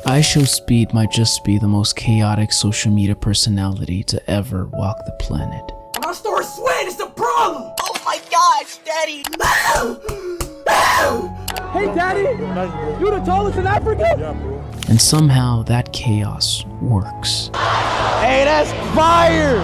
I Show Speed might just be the most chaotic social media personality to ever walk the planet. My store sweat is the problem! Oh my gosh, Daddy! Hey, Daddy! You the tallest in Africa? Yeah, bro. And somehow that chaos works. Hey, that's fire!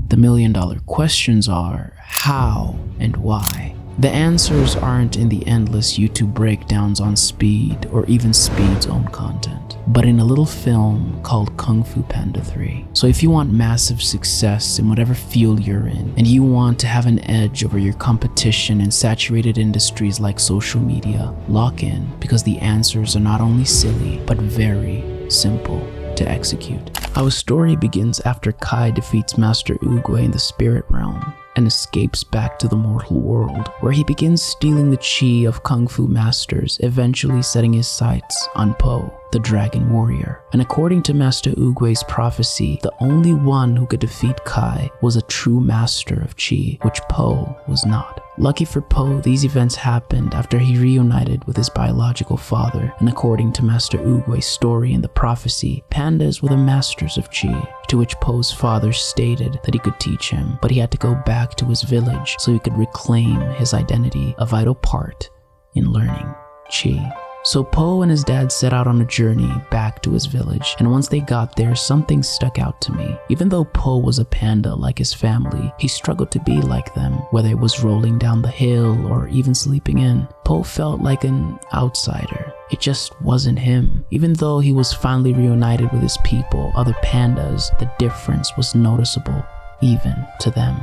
The million-dollar questions are how and why. The answers aren't in the endless YouTube breakdowns on Speed or even Speed's own content, but in a little film called KungFu Panda 3. So if you want massive success in whatever field you're in, and you want to have an edge over your competition in saturated industries like social media, lock in, because the answers are not only silly, but very simple to execute. Our story begins after Kai defeats Master Oogway in the spirit realm and escapes back to the mortal world, where he begins stealing the chi of Kung Fu masters, eventually setting his sights on Po, the dragon warrior. And according to Master Oogway's prophecy, the only one who could defeat Kai was a true master of chi, which Po was not. Lucky for Po, these events happened after he reunited with his biological father, and according to Master Oogway's story in the prophecy, pandas were the masters of chi, to which Po's father stated that he could teach him, but he had to go back to his village so he could reclaim his identity, a vital part in learning chi. So Po and his dad set out on a journey back to his village, and once they got there, something stuck out to me. Even though Po was a panda like his family, he struggled to be like them, whether it was rolling down the hill or even sleeping in. Po felt like an outsider. It just wasn't him. Even though he was finally reunited with his people, other pandas, the difference was noticeable, even to them.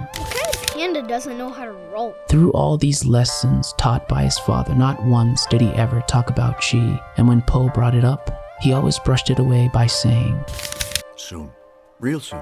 Panda doesn't know how to roll. Through all these lessons taught by his father, not once did he ever talk about chi, and when Po brought it up, he always brushed it away by saying, Soon. Real soon.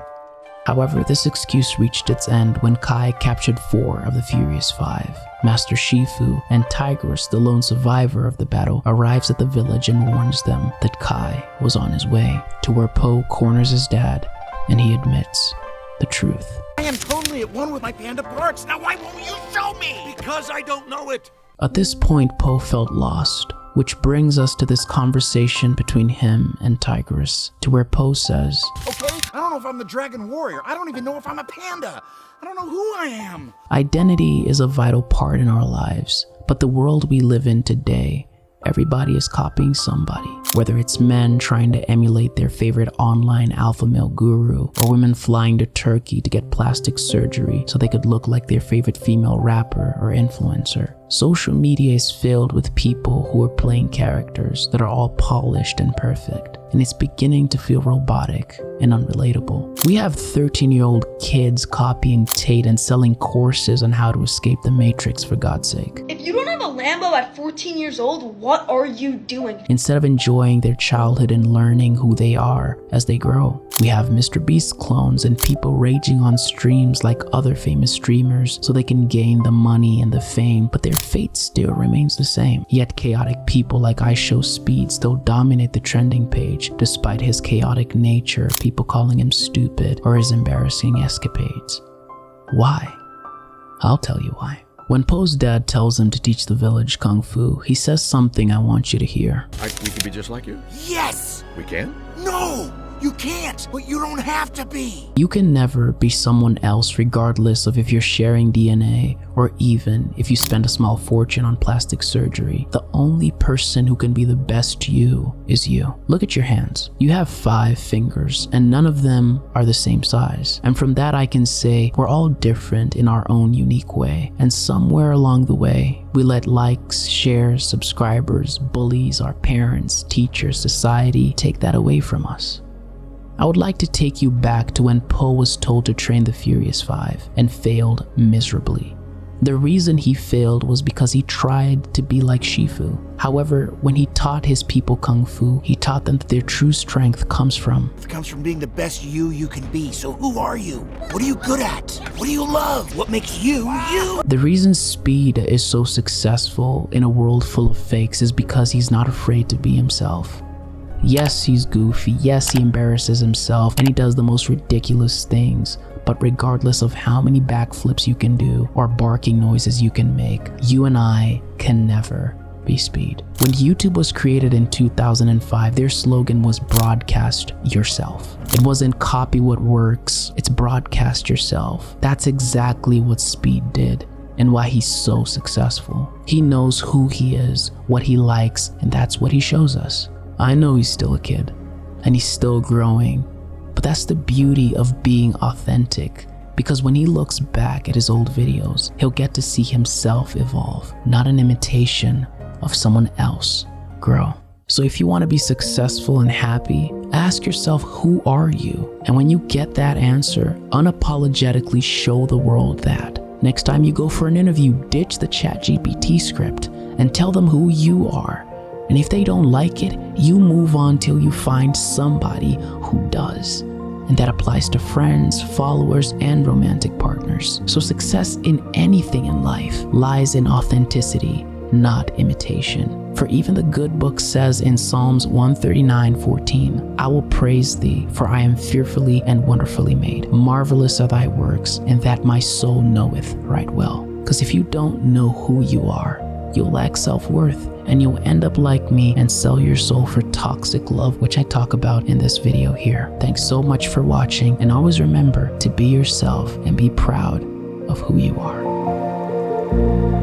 However, this excuse reached its end when Kai captured 4 of the Furious 5. Master Shifu and Tigress, the lone survivor of the battle, arrives at the village and warns them that Kai was on his way, to where Po corners his dad, and he admits the truth. I am totally at one with my panda parts. Now why won't you show me? Because I don't know it. At this point, Po felt lost, which brings us to this conversation between him and Tigress, to where Po says, Okay, I don't know if I'm the dragon warrior. I don't even know if I'm a panda. I don't know who I am. identity is a vital part in our lives, but the world we live in today, everybody is copying somebody. Whether it's men trying to emulate their favorite online alpha male guru, or women flying to Turkey to get plastic surgery so they could look like their favorite female rapper or influencer. Social media is filled with people who are playing characters that are all polished and perfect, and it's beginning to feel robotic and unrelatable. We have 13-year-old kids copying Tate and selling courses on how to escape the Matrix, for God's sake. If you don't have a Lambo at 14 years old, what are you doing? Instead of enjoying their childhood and learning who they are as they grow. We have Mr. Beast clones and people raging on streams like other famous streamers so they can gain the money and the fame, but their fate still remains the same. Yet chaotic people like I Show Speed still dominate the trending page despite his chaotic nature, people calling him stupid, or his embarrassing escapades. Why? I'll tell you why. When Po's dad tells him to teach the village Kung Fu, he says something I want you to hear. We can be just like you? Yes! We can? No! You can't, but you don't have to be. You can never be someone else regardless of if you're sharing DNA or even if you spend a small fortune on plastic surgery. The only person who can be the best you is you. Look at your hands. You have 5 fingers and none of them are the same size. And from that I can say we're all different in our own unique way. And somewhere along the way, we let likes, shares, subscribers, bullies, our parents, teachers, society take that away from us. I would like to take you back to when Po was told to train the Furious 5 and failed miserably. The reason he failed was because he tried to be like Shifu. However, when he taught his people Kung Fu, he taught them that their true strength comes from It comes from being the best you can be. So who are you? What are you good at? What do you love? What makes you, you? The reason Speed is so successful in a world full of fakes is because he's not afraid to be himself. Yes, he's goofy, yes, he embarrasses himself, and he does the most ridiculous things, but regardless of how many backflips you can do or barking noises you can make, you and I can never be speed. When YouTube was created in 2005, their slogan was broadcast yourself. It wasn't copy what works, it's broadcast yourself. That's exactly what Speed did and why he's so successful. He knows who he is, what he likes, and that's what he shows us. I know he's still a kid and he's still growing, but that's the beauty of being authentic. Because when he looks back at his old videos, he'll get to see himself evolve, not an imitation of someone else grow. So if you want to be successful and happy, ask yourself, who are you? And when you get that answer, unapologetically show the world that. Next time you go for an interview, ditch the ChatGPT script and tell them who you are. And if they don't like it, you move on till you find somebody who does. And that applies to friends, followers, and romantic partners. So success in anything in life lies in authenticity, not imitation. For even the good book says in Psalms 139:14, I will praise thee, for I am fearfully and wonderfully made. Marvelous are thy works, and that my soul knoweth right well. Because if you don't know who you are, you'll lack self-worth, and you'll end up like me and sell your soul for toxic love, which I talk about in this video here. Thanks so much for watching, and always remember to be yourself and be proud of who you are.